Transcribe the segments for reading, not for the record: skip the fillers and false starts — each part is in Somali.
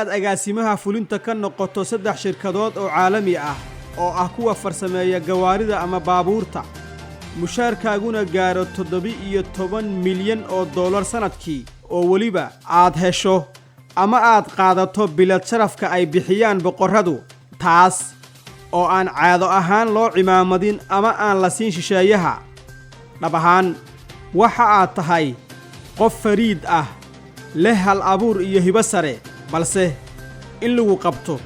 inaad agaasimaha fulinta ka noqoto 3 shirkadood oo caalami ah oo ah kuwa farsameeya gawaarida ama baabuurta mushaarkaaguna gaaro 17 milyan oo dollar sanadkii oo waliba aad hesho ama aad qaadato bilad sharafka ay bixiyaan boqoradu taas oo aan caado ahaan loo cimaamadin ama aan la siin shisheeyaha dhab ahaan waxa aad tahay qof fariid ah leh hal abuur iyo hibo sare balse in lagu qabto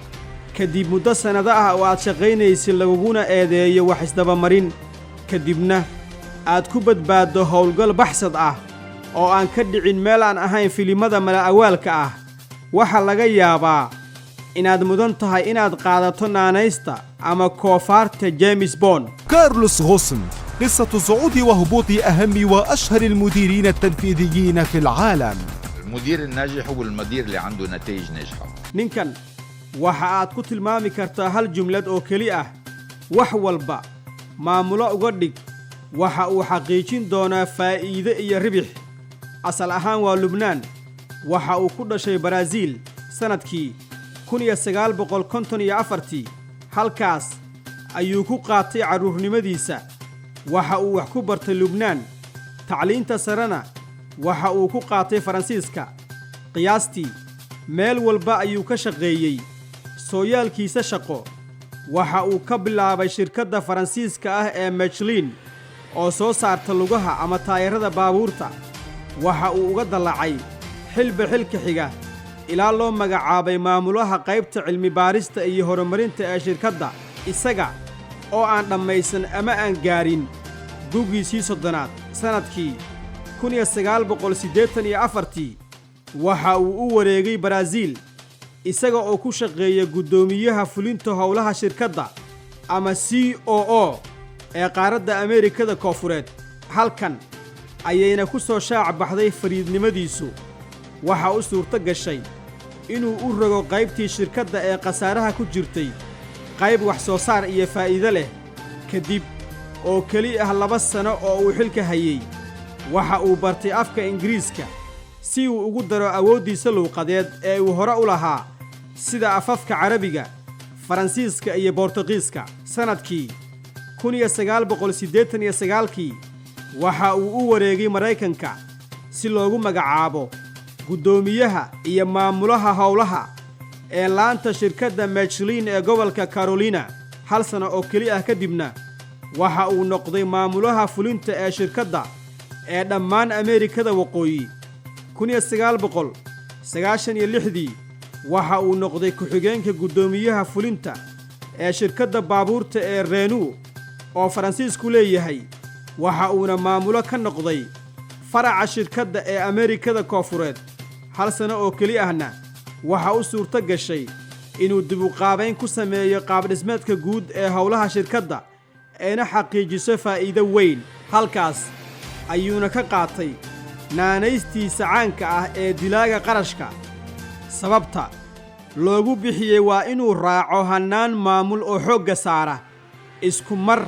kadib muddo sanado ah oo aad shaqaynaysid laguguna eedeeyo wax isdabamarin kadibna aad ku badbaado howlgal baxsad ah oo aan ka dhicin meel aan ahayn filimada mala awaalka ah waxa laga yaabaa inaad mudan tahay inaad qaadato naanaysta ama koofaarta James Bond. كارلوس غوسن قصة صعود وهبوط أهم وأشهر المديرين التنفيذيين في العالم. المدير الناجح هو المدير اللي عنده نتائج ناجحة. ninkan waxa aad ku tilmaami kartaa hal jumlad oo keli ah wax walba maamulo uga dhig waxa uu xaqiijin doonaa faa'iido iyo ribix asal ahaan waa Lubnaan waxa uu ku dhashay Brazil sanadkii 1954 halkaas ayuu ku qaatay caruurnimadiisa waxa uu wax ku bartay Lubnaan tacliinta sarana waxa uu ku qaatay Faransiiska qiyaastii meel walba ayuu ka shaqeeyay sooyaalkiisa shaqo waxa uu ka bilaabay shirkadda Faransiiska ah ee Michelin oo soo saarta lugaha ama taayirada baabuurta waxa uu uga dalacay xilba xilka xiga ilaa loo magacaabay maamulaha qaybta cilmi baarista iyo horumarinta ee shirkadda isaga oo aan dhammaysan ama aan gaarin gugiisii 30aad sanadkii 1984 waxa uu u wareegay Brazil isaga oo ku shaqeeya gudoomiyaha fulinta howlaha shirkadda ama COO ee qaaradda Ameerikada Koonfureed halkan ayayna ku soo shaac baxday fariidnimadiisu waxa uu suurto gashay inuu u rogo qaybtii shirkadda ee qasaaraha ku jirtay qayb wax soo saar iyo faa'iido leh kadib oo kali ah 2 sano oo uu xilka hayay waxa uu bartay afka Ingiriiska si uu ugu daro awoodiisa luuqadeed ee uu hore u lahaa sida afafka Carabiga Faransiiska iyo Boortaqiiska sanadkii 1989 waxa uu u wareegay Mareykanka si loogu magacaabo gudoomiyaha iyo maamulaha howlaha ee laanta shirkadda Michelin ee gobolka Carolina hal sano oo kali ah kadibna waxa uu noqday maamulaha fulinta ee shirkadda ee dhammaan Ameerikada Waqooyi 1996 waxa uu noqday ku-xigeenka gudoomiyaha fulinta ee shirkadda baabuurta ee Renault oo Faransiisku leeyahay waxa uuna maamulo ka noqday faraca shirkadda ee Ameerikada Koonfureed hal sano oo kali ahna waxa uu suurto gashay inuu dib u qaabayn ku sameeyo qaab dhismeedka guud ee howlaha shirkadda ayna xaqiijiso faa'iido weyn halkaas ayuuna ka qaatay naanaystiisa caanka ah ee dilaaga qarashka sababta loogu bixiyey waa inuu raaco hannaan maamul oo xoogga saara isku mar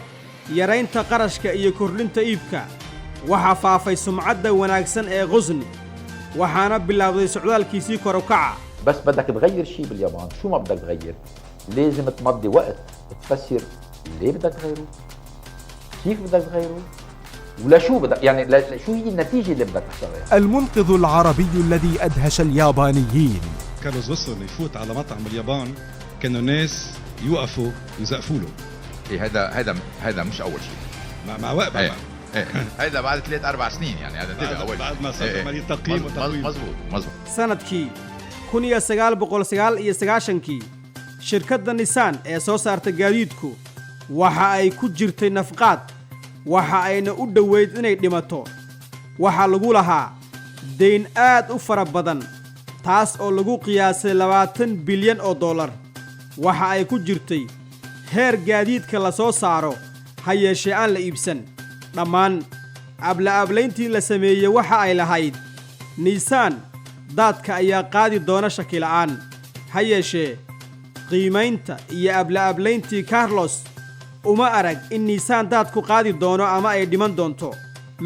yaraynta qarashka iyo kordhinta iibka waxa faafay sumcadda wanaagsan ee Ghosn waxaana bilaabday socdaalkiisii kor u kaca بس بدك تغير شيء باليابان شو ما بدك تغير لازم تمضي وقت تفسر ليه بدك تغيره كيف بدك تغيره ولا شو بدك يعني شو هي النتيجة اللي بدك تحصلها. المنقذ العربي الذي أدهش اليابانيين. كارلوس غوسن يفوت على مطعم باليابان كانوا ناس يوقفوا يزقفوا له. إيه هذا مش أول شيء. مع وقت إيه. هذا بعد 3-4 سنين يعني هذا أول بعد ما صار عملية تقييم وتقويم. مظبوط. sanadkii 1999 shirkadda Nissan ee soo saarta gaadiidku waxa ay ku jirtay nafqaad waxa ayna u dhaweyd inay dhimato waxa lagu lahaa deyn aad u fara badan taas oo lagu qiyaasay 20 bilyan oo dollar waxa ay ku jirtay heer gaadiidka la soo saaro ha yeeshee aan la iibsan dhammaan ablayntii la sameeyey waxa ay lahayd Nissan daadka ayaa qaadi doona shaki la'aan ha yeeshee qiimaynta iyo ablayntii Carlos uma arag in Nissan daadku qaadi doono ama ay dhiman doonto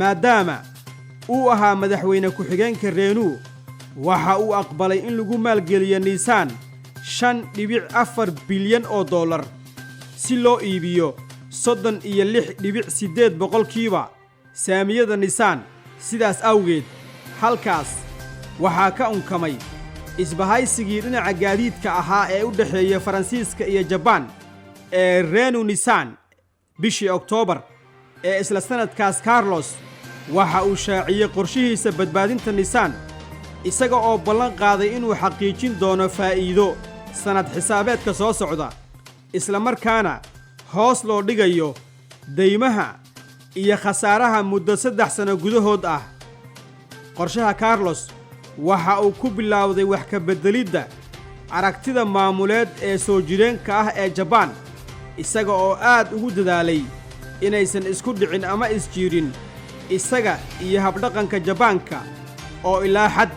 maadaama uu ahaa madaxweyne ku-xigeenka Renault waxa uu aqbalay in lagu maalgeliyo Nissan 5.4 bilyan oo dollar si loo iibiyo 36.8 boqolkiiba saamiyada Nissan. sidaas awgeed halkaas waxaa ka unkamay isbahaysigii dhinaca gaadiidka ahaa ee u dhaxeeya Faransiiska iyo Japan ee Renault Nissan. bishii Oktoobar ee isla sanadkaas Carlos waxa uu shaaciyay qorshihiisa badbaadinta Nissan isaga oo ballan qaaday inuu xaqiijin doono faa'iido sanad xisaabeedka soo socda isla markaana hoos loo dhigayo deymaha iyo khasaaraha muddo 3 sano gudahood ah. qorshaha Carlos waxa uu ku bilowday wax ka beddelidda aragtida maamuleed ee soo jireenka ah ee Japan isaga oo aad ugu dadaalay inaysan isku dhicin ama isjiirin isaga iyo habdhaqanka Japaanka oo ilaa xad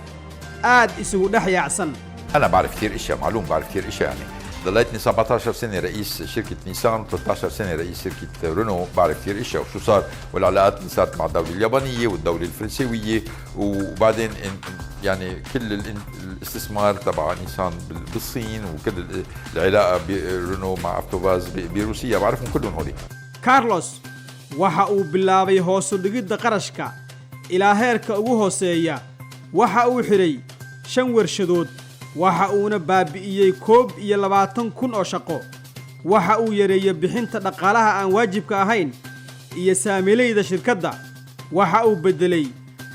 aad isugu dhex yaacsan. أنا بعرف كثير أشياء، معلوم بعرف كثير أشياء يعني. ضليتني 17 سنة رئيس شركة نيسان، 13 سنة رئيس شركة رونو، بعرف كثير أشياء وشو صار والعلاقات اللي صارت مع الدولة اليابانية والدولة الفرنسية وبعدين يعني كل الاستثمار تبع نيسان بالصين وكل العلاقة برونو مع أفتوفاز بروسيا بعرفهم كلهم هودي. كارلوس waxa uu bilaabay hoos u dhigidda qarashka ilaa heerka ugu hooseeya. waxa uu xiray 5 warshadood waxa uuna baabi'iyay 21,000 oo shaqo. waxa uu yareeyay bixinta dhaqaalaha aan waajibka ahayn iyo saamilayda shirkadda. waxa uu bedelay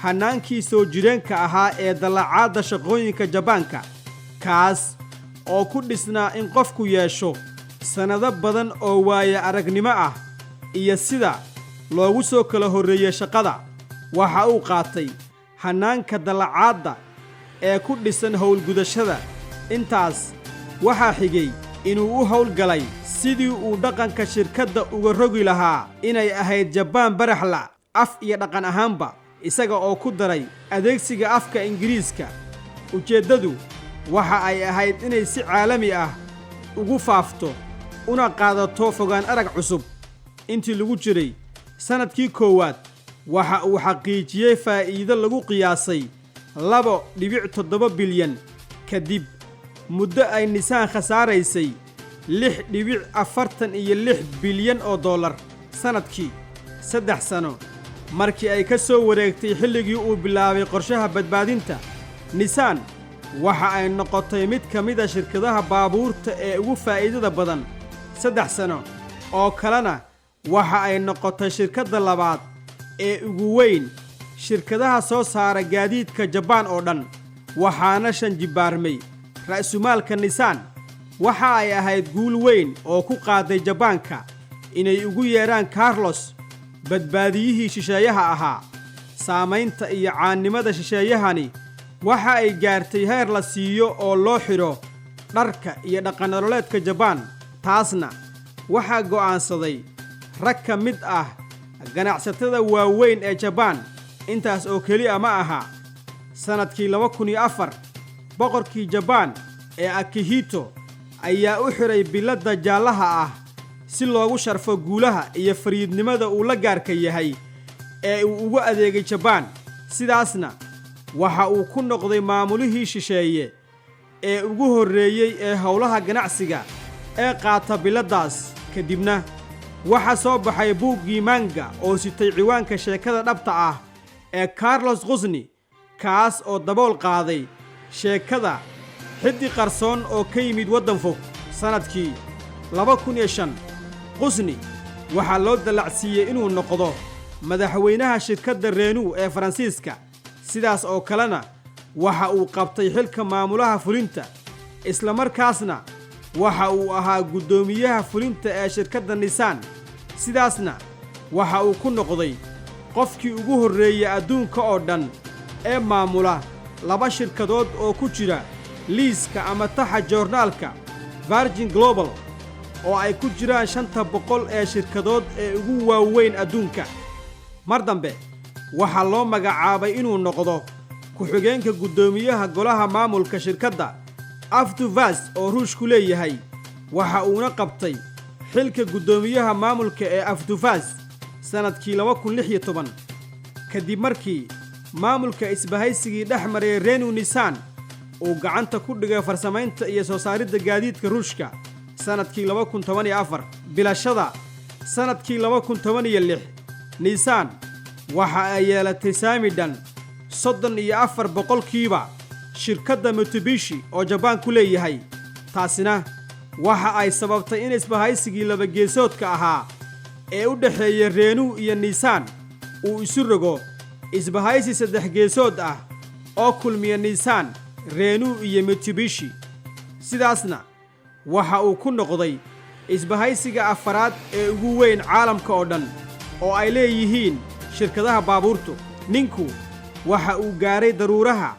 hanaankii soo jireenka ahaa ee dalacaadda shaqooyinka Japaanka kaas oo ku dhisnaa in qofku yeesho sanado badan oo waaya aragnimo ah iyo sida loogu soo kala horreeyay shaqada. waxa uu qaatay hanaanka dalacaadda ee ku dhisan howlgudashada. intaas waxaa xigay inuu u howlgalay sidii uu dhaqanka shirkadda uga rogi lahaa inay ahayd Japan baraxla af iyo dhaqan ahaanba isaga oo ku daray adeegsiga afka Ingiriiska. ujeeddadu waxa ay ahayd inay si caalami ah ugu faafto una qaadato fogaan arag cusub. intii lagu jiray sanadkii koowaad waxa uu xaqiijiyay faa'iido lagu qiyaasay 2.7 bilyan kadib muddo ay Nissan khasaaraysay 6.46 bilyan oo dollar sanadkii. 3 sano markii ay ka soo wareegtay xilligii uu bilaabay qorshaha badbaadinta, Nissan waxa ay noqotay mid ka mid ah shirkadaha baabuurta ee ugu faa'iidada badan. 3 sano oo kalena waxa ay noqotay shirkadda labaad ee ugu weyn shirkadaha soo saara gaadiidka Japan oo dhan. waxaana 5 jibaarmay ra'sumaalka Nissan. waxa ay ahayd guul weyn oo ku qaaday Japaanka inay ugu yeeraan Carlos badbaadiyihii shisheeyaha ahaa. saamaynta iyo caannimada shisheeyahani waxa ay gaartay heer la siiyo oo loo xiro dharka iyo dhaqan-nololeedka Japan. taasna waxaa go'aansaday rag ka mid ah ganacsatada waaweyn ee Japan. intaas oo keliya ma aha. sanadkii 2004 boqorkii Japan ee Akihito ayaa u xiray biladda jaallaha ah si loogu sharfo guulaha iyo fariidnimada uu la gaarka yahay ee uu ugu adeegay Japan. sidaasna waxa uu ku noqday maamulihii shisheeye ee ugu horreeyay ee howlaha ganacsiga ee qaata biladdaas. kadibna waxa soo baxay buuggii manga oo sitay ciwaanka sheekada dhabta ah ee Carlos Ghosni kaas oo dabool qaaday sheekada xiddi qarsoon oo ka yimid waddan fog. sanadkii 2005 Ghosni waxaa loo dalacsiiyey inuu noqdo madaxweynaha shirkadda Renault ee Faransiiska. sidaas oo kalena waxa uu qabtay xilka maamulaha fulinta isla markaasna waxa uu ahaa guddoomiyaha fulinta ee shirkadda Nissan. sidaasna waxa uu ku noqday qofkii ugu horreeyay adduunka oo dhan ee maamula 2 shirkadood oo ku jira liiska ama taxa joornaalka Virgin Global oo ay ku jiraan 500 ee shirkadood ee ugu waaweyn adduunka. mar dambe waxaa loo magacaabay inuu noqdo ku-xigeenka guddoomiyaha golaha maamulka shirkadda Avtuvaz oo Ruushku leeyahay. waxa uuna qabtay xilka guddoomiyaha maamulka ee Avtuvaz sanadkii 2016 kadib markii maamulka isbahaysigii dhex maray Renault Nissan uu gacanta ku dhigay farsamaynta iyo soo saaridda gaadiidka Ruushka sanadkii 2014 bilashada sanadkii 2016 Nissan waxa ay yeelatay saami dhan 34% shirkadda Mitsubishi oo Japan ku leeyahay taasina waxa ay sababtay in isbahaysigii laba geesoodka ahaa ee u dhaxeeyay Renault iyo Nissan uu isu rogo isbahaysi saddex geesood ah oo kulmiya Nissan, Renault iyo Mitsubishi. sidaasna waxa uu ku noqday isbahaysiga afaraad ee ugu weyn caalamka oo dhan oo ay leeyihiin shirkadaha baabuurtu. ninku waxa uu gaaray daruuraha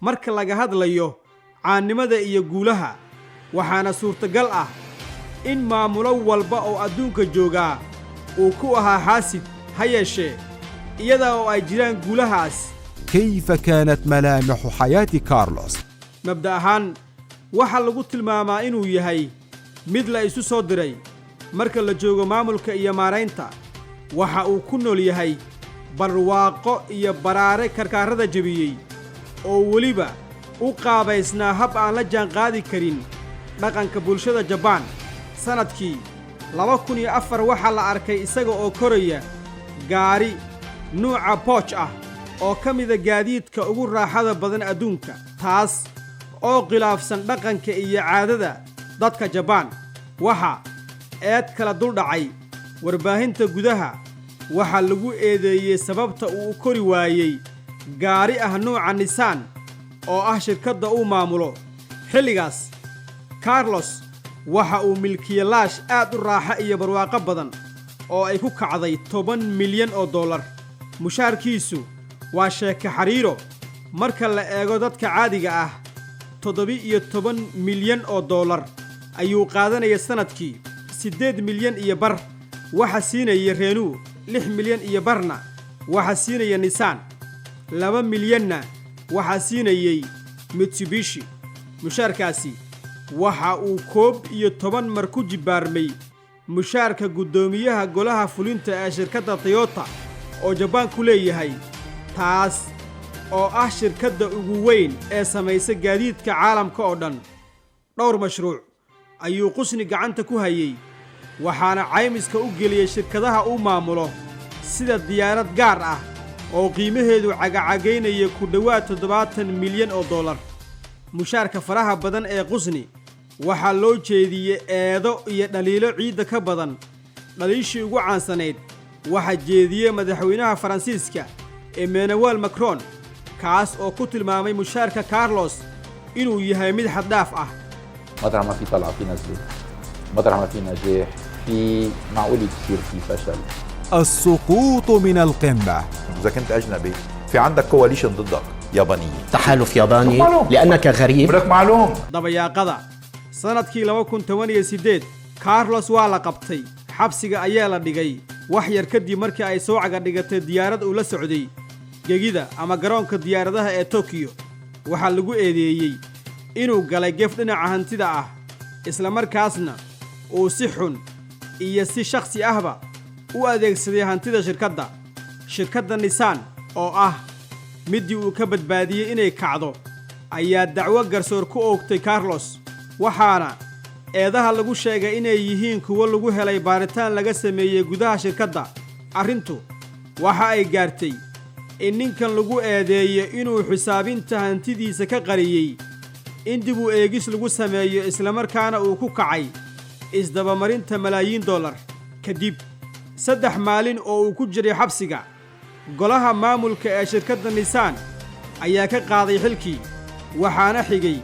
marka laga hadlayo caannimada iyo guulaha, waxaana suurtagal ah in maamulo walba oo adduunka joogaa uu ku ahaa xaasid. ha yeeshee iyada oo ay jiraan guulahaas, كيف كانت ملامح حياة كارلوس؟ mabda ahaan waxa lagu tilmaamaa inuu yahay mid la isu soo diray. marka la joogo maamulka iyo maaraynta, waxa uu ku nool yahay barwaaqo iyo baraare karkaarada jebiyey oo weliba u qaabaysnaa hab aan la jaanqaadi karin dhaqanka bulshada Japan. sanadkii 2004 waxaa la arkay isaga oo koraya gaari nuuca Porsche ah oo ka mida gaadiidka ugu raaxada badan adduunka, taas oo khilaafsan dhaqanka iyo caadada dadka Japan. waxa eed kala dul dhacay warbaahinta gudaha, waxa lagu eedeeyay sababta uu u kori waayey gaari ah nuuca Nissan oo ah shirkadda uu maamulo. xilligaas Carlos waxa uu milkiyay laash aad u raaxa iyo barwaaqo badan oo ay ku kacday $10 milyan. mushaarkiisu waa sheeko xariiro marka la eego dadka caadiga ah. $17 milyan ayuu qaadanaya sanadkii. 8 milyan iyo bar waxa siinaya Renault, 6 milyan iyo barna waxa siinaya Nissan, 2 milyanna waxa siinayay Mitsubishi. mushaarkaasi waxa uu 11 mar ku jibaarmay mushaarka guddoomiyaha golaha fulinta ee shirkadda Toyota oo Japan ku leeyahay, taas oo ah shirkadda ugu weyn ee samaysa gaadiidka caalamka oo dhan. dhowr mashruuc ayuu Qusni gacanta ku hayay, waxaana caymiska u geliyay shirkadaha uu maamulo sida diyaarad gaar ah oo qiimaheedu cagacagaynaya ku dhowaad $70 milyan. mushaarka faraha badan ee Qusni waxaa loo jeediyey eedo iyo dhaliilo ciidda ka badan. dhaliishii ugu caansanayd waxa jeediyey madaxweynaha Faransiiska Emmanuel Macron, kaas oo ku tilmaamay mushaarka Carlos inuu yahay mid xad dhaaf ah. مطرح ما في طلعة في نزلة، مطرح ما في نجاح في معقول يصير في فشل. السقوط من القمة. إذا كنت أجنبي في عندك كواليشن ضدك يابانية، تحالف ياباني لأنك غريب. بدك معلوم. dabayaaqada sanadkii 2018 Carlos waa la qabtay, xabsiga ayaa la dhigay wax yar kadib markii ay soo caga dhigatay diyaarad uu la socday gegida ama garoonka diyaaradaha ee Tokyo. waxaa lagu eedeeyay inuu galay gef dhinaca hantida ah, isla markaasna uu si xun iyo si shakhsi ahba u adeegsaday hantida shirkadda. shirkadda Nissan oo ah midii uu ka badbaadiyey inay kacdo ayaa dacwo garsoor ku oogtay Carlos, waxaana eedaha lagu sheegay inay yihiin kuwo lagu helay baaritaan laga sameeyey gudaha shirkadda. arrintu waxa ay gaartay in ninkan lagu eedeeyay inuu xisaabinta hantidiisa ka qariyey in dib u eegis lagu sameeyo, isla markaana uu ku kacay isdabamarinta malaayiin dollar. kadib 3 maalin oo uu ku jiray xabsiga, golaha maamulka ee shirkadda Nissan ayaa ka qaaday xilkii, waxaana xigay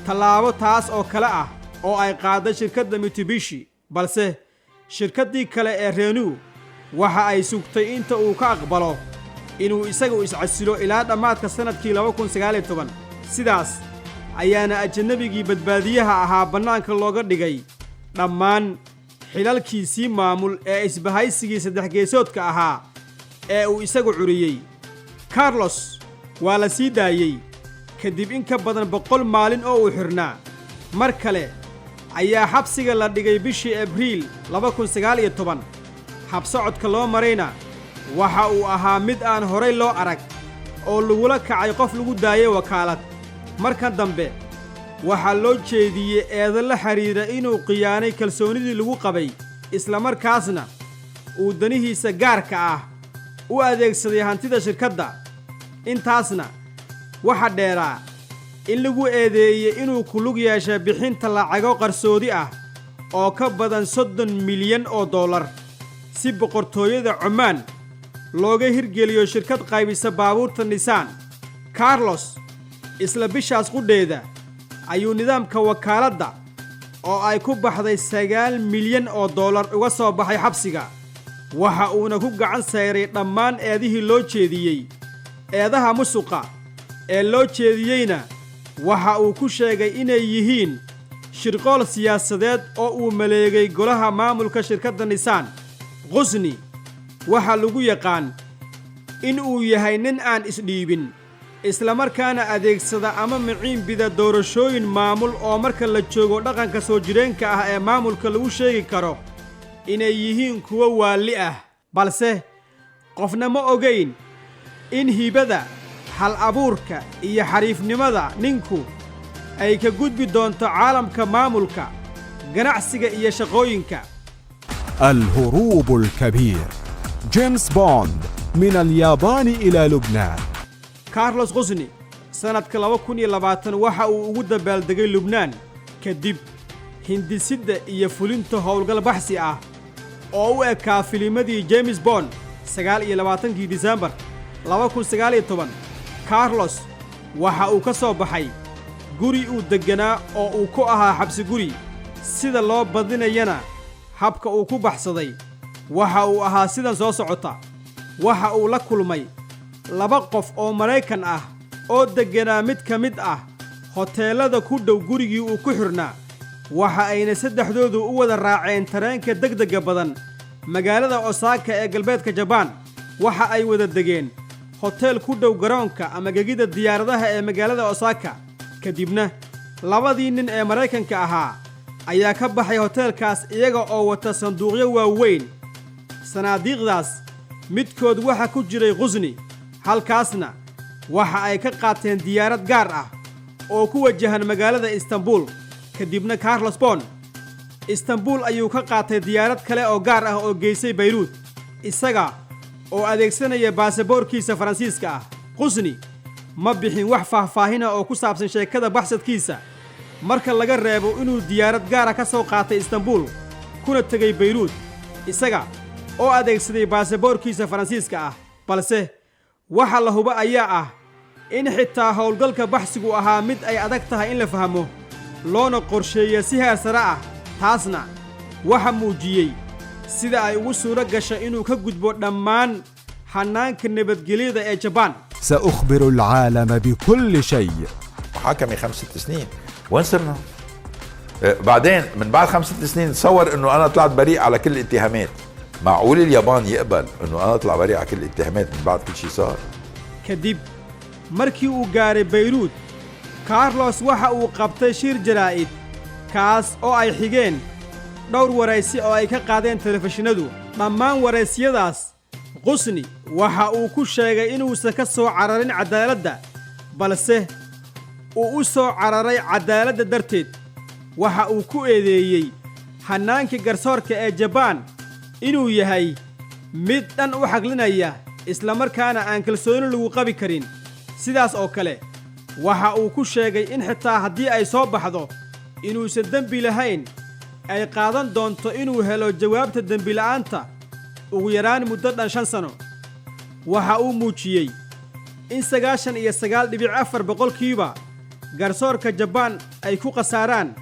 tallaabo taas oo kale ah oo ay qaaday shirkadda Mitsubishi. balse shirkaddii kale ee Renault waxa ay sugtay inta uu ka aqbalo inuu isagu iscasilo ilaa dhammaadka sanadkii 2019. sidaas ayaana ajnabigii badbaadiyaha ahaa bannaanka looga dhigay dhammaan xilalkiisii maamul ee isbahaysigii saddex geesoodka ahaa ee uu isagu curiyey. Carlos waa la sii daayey kadib in ka badan 100 maalin oo uu xirnaa. mar kale ayaa xabsiga la dhigay bishii Abriil 2019. habsocodka loo marayna waxa uu ahaa mid aan horay loo arag oo lagula kacay qof lagu daayay wakaalad markan dambe waxaa loo jeediyey eedo la xiriira inuu khiyaanay kalsoonidii lagu qabay isla markaasna uu danihiisa gaarka ah u adeegsaday hantida shirkadda intaasna waxa dheeraa in lagu eedeeyey inuu ku lug yeeshay bixinta lacago qarsoodi ah oo ka badan 30 milyan oo dollar si boqortooyada Cumaan looga hirgeliyo shirkad qaybisa baabuurta Nissan Carlos isla bishaas qudheeda ayuu nidaamka wakaaladda oo ay ku baxday 9 milyan oo dollar uga soo baxay xabsiga waxa uuna ku gacan sayray dhammaan eedihii loo jeediyey eedaha musuqa ee loo jeediyeyna waxa uu ku sheegay inay yihiin shirqool siyaasadeed oo uu maleegay golaha maamulka shirkadda Nissan Qusni waxa lagu yaqaan in uu yahay nin aan isdhiibin isla markaana adeegsada ama miciin bida doorashooyin maamul oo marka la joogo dhaqanka soo jireenka ah ee maamulka lagu sheegi karo inay yihiin kuwa waali ah balse qofna ma ogeyn in hibada hal abuurka iyo xariifnimada ninku ay ka gudbi doonto caalamka maamulka ganacsiga iyo shaqooyinka الهروب الكبير جيمس بوند من اليابان إلى لبنان كارلوس قسني sanadka 2020 waxa uu ugu dabaaldegay Lubnaan kadib hindisida iyo fulinta howlgal baxsi ah oo u ekaa filimadii James Bond 29 December 2019 Carlos waxa uu ka soo baxay guri uu deganaa oo uu ku ahaa xabsi guri sida loo badinayana habka uu ku baxsaday waxa uu ahaa sidan soo socota waxa uu la kulmay laba qof oo Mareykan ah oo deganaa mid ka mid ah hoteelada ku dhow gurigii uu ku xirnaa waxa ayna saddexdoodu u wada raaceen tareenka degdega badan magaalada Osaka ee galbeedka Japan waxa ay wada degeen hotel ku dhow garoonka ama gegida diyaaradaha ee magaalada Osaka kadibna labadii nin ee Mareykanka ahaa ayaa ka baxay hotelkaas iyaga oo wata sanduuqyo waaweyn sanaadiiqdaas midkood waxa ku jiray Qusni halkaasna waxa ay ka qaateen diyaarad gaar ah oo ku wajahan magaalada Istanbul kadibna Carlos Bond Istanbul ayuu ka qaatay diyaarad kale oo gaar ah oo geysay Beirut isaga oo adeegsanaya baasaboorkiisa Faransiiska ah Qusni ma bixin wax faahfaahin ah oo ku saabsan sheekada baxsadkiisa marka laga reebo inuu diyaarad gaar ah ka soo qaatay Istanbul kuna tagay Beirut isaga oo adeegsaday baasaboorkiisa Faransiiska ah balse waxa la hubo ayaa ah in xitaa howlgalka baxsigu ahaa mid ay adag tahay in la fahmo loona qorsheeyo si heer sare ah taasna waxa muujiyey sida ay ugu suura gashay inuu ka gudbo dhammaan hanaanka nabadgelyada ee Japan سأخبر العالم بكل شيء محاكمة 5 سنين وين صرنا؟ بعدين من بعد 5 سنين تصور انه انا طلعت بريء على كل الاتهامات معقول اليابان يقبل انه انا اطلع بريء على كل الاتهامات من بعد كل شيء صار kadib markii uu gaaray Beirut Carlos waxa uu qabtay shir jaraa'id kaas oo ay xigeen dhowr waraysi oo ay ka qaadeen telefishinadu dhammaan waraysiyadaas Qusni waxa uu ku sheegay inuusan ka soo cararin cadaaladda balse uu u soo cararay cadaaladda darteed waxa uu ku eedeeyey hannaankii garsoorka ee Japan inuu yahay mid dhan u xaqlinaya isla markaana aan kalsooni lagu qabi karin sidaas oo kale waxa uu ku sheegay in xitaa haddii ay soo baxdo inuusan dembi lahayn ay qaadan doonto inuu helo jawaabta dembi la'aanta ugu yaraan muddo dhan 5 sano waxa uu muujiyey in 99.4% garsoorka Japan ay ku qasaaraan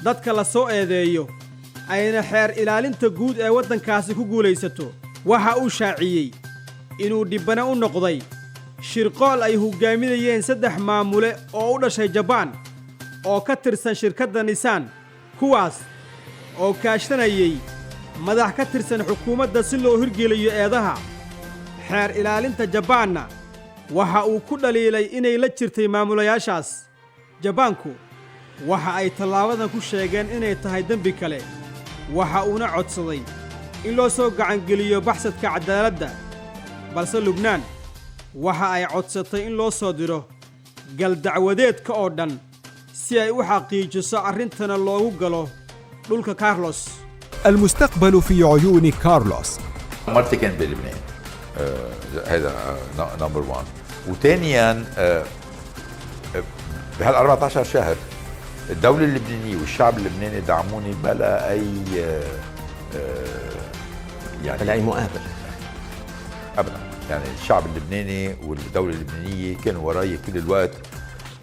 dadka la soo eedeeyo ayna xeer ilaalinta guud ee waddankaasi ku guulaysato waxa uu shaaciyey inuu dibana u noqday shirqool ay hogaaminayeen 3 maamule oo u dhashay Japan oo ka tirsan shirkadda Nissan kuwaas oo kaashanayay madax ka tirsan xukuumadda si loo hirgeliyo eedaha xeer ilaalinta Japanna waxa uu ku dhaliilay inay la jirtay maamulayaashaas Japanku waxa ay tallaabadan ku sheegeen inay tahay dambi kale waxa uuna codsaday in loo soo gacan geliyo baxsadka cadaaladda balse Lubnaan waxa ay codsatay in loo soo diro galdacwadeedka oo dhan si ay u xaqiijiso arrintana loogu galo dhulka كارلوس. المستقبل في عيون كارلوس. مرتي كانت بلبنان، هذا نمبر 1. وثانيا بهال 14 شهر الدولة اللبنانية والشعب اللبناني دعموني بلا أي يعني بلا أي مقابل أبدا. يعني الشعب اللبناني والدولة اللبنانية كانوا وراي كل الوقت،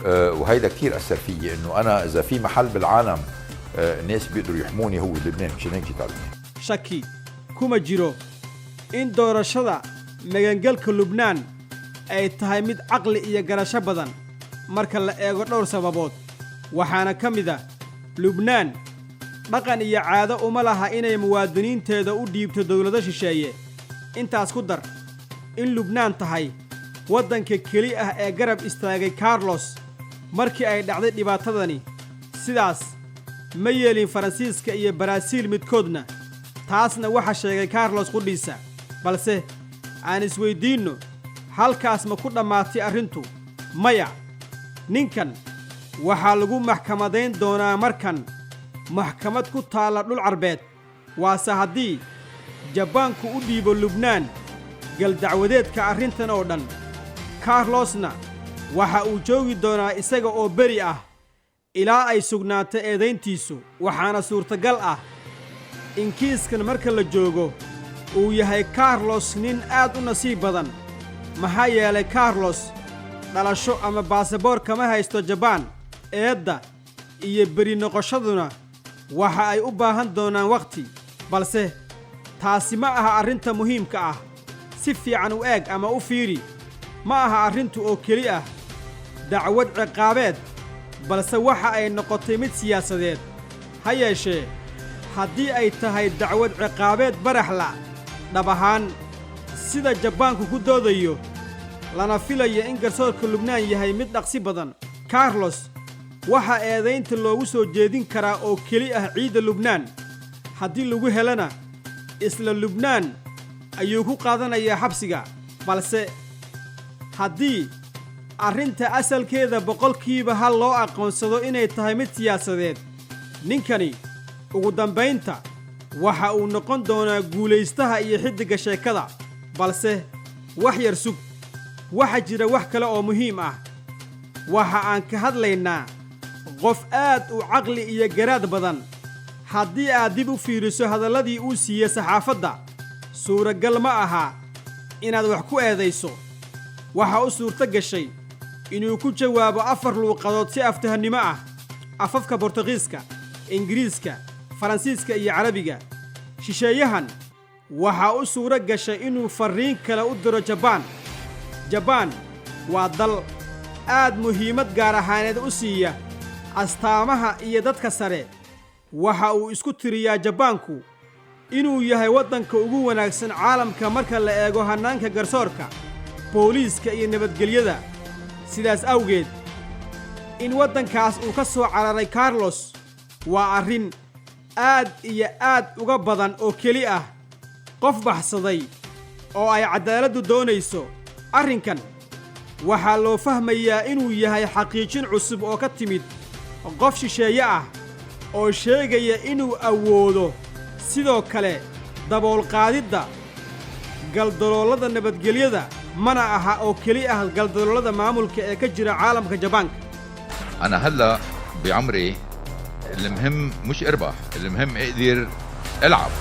وهيدا كتير أثر فيي إنه أنا إذا في محل بالعالم الناس بيقدروا يحموني هو لبنان، مشان هيك جيت على لبنان. شكي كوما جيرو إن doorashada magangalka Lubnaan ay tahay mid caqli iyo garasho badan marka la eego dhowr sababood, waxaana ka mid ah Lubnaan dhaqan iyo caado uma laha inay muwaadiniinteeda u dhiibto dawlado shisheeye. intaas ku dar in Lubnaan tahay waddanka keli ah ee garab istaagay Carlos markii ay dhacday dhibaatadani. sidaas ma yeelin Faransiiska iyo Baraasiil midkoodna, taasna waxa sheegay Carlos qudhiisa. balse aan isweydiinno, halkaas ma ku dhammaatay arrintu? maya. ninkan waxaa lagu maxkamadayn doonaa markan maxkamad ku taalla dhul carbeed, waase haddii Jabaanku u dhiibo Lubnaan galdacwadeedka arrintan oo dhan. Carlosna waxa uu joogi doonaa isaga oo beri ah ilaa ay sugnaato eedayntiisu, waxaana suurtagal ah in kiiskan marka la joogo uu yahay Carlos nin aad u nasiib badan. maxaa yeelay Carlos dhalasho ama baasaboor kama haysto Jabaan. eedda iyo beri noqoshaduna waxa ay u baahan doonaan waqti, balse taasi ma aha arrinta muhiimka ah. si fiican u eeg ama u fiiri, ma aha arrintu oo keli ah dacwad ciqaabeed, balse waxa ay noqotay mid siyaasadeed. ha yeeshee haddii ay tahay dacwad ciqaabeed baraxla dhab ahaan sida Jabaanku ku doodayo, lana filayo in garsoorka Lubnaan yahay mid dhaqsi badan, Carlos waxa eedaynta loogu soo jeedin karaa oo keli ah ciidda Lubnaan. haddii lagu helana isla Lubnaan ayuu ku qaadanayaa xabsiga. balse haddii arrinta asalkeeda 100% loo aqoonsado inay tahay mid siyaasadeed, ninkani ugu dambaynta waxa uu noqon doonaa guulaystaha iyo xiddiga sheekada. balse wax yar sug, waxa jira wax kale oo muhiim ah. waxa aan ka hadlaynaa qof aad u caqli iyo garaad badan. haddii aad dib u fiiriso hadalladii uu siiyey saxaafadda, suuragal ma aha inaad wax ku eedayso. waxa u suurto gashay inuu ku jawaabo 4 luuqadood si aftahannimo ah: afafka Boortaqiiska, Ingiriiska, Faransiiska iyo Carabiga. shisheeyahan waxa u suura gashay inuu fariin kale u diro Jabaan. Jabaan waa dal aad muhiimad gaar ahaaneed u siiya astaamaha iyo dadka sare. waxa uu isku tiriyaa Jabaanku inuu yahay waddanka ugu wanaagsan caalamka marka la eego hannaanka garsoorka, booliiska iyo nabadgelyada. sidaas awgeed in waddankaas uu ka soo cararay Carlos waa arrin aad iyo aad uga badan oo keli ah qof baxsaday oo ay cadaaladdu doonayso. arrinkan waxaa loo fahmayaa inuu yahay xaqiijin cusub oo ka timid qof shisheeye ah oo sheegaya inuu awoodo sidoo kale daboolqaadidda galdaloolada nabadgelyada, mana aha oo keli ah galdaloolada maamulka ee ka jira caalamka Jabaanka. أنا هلا بعمري المهم مش أربح، المهم أقدر ألعب.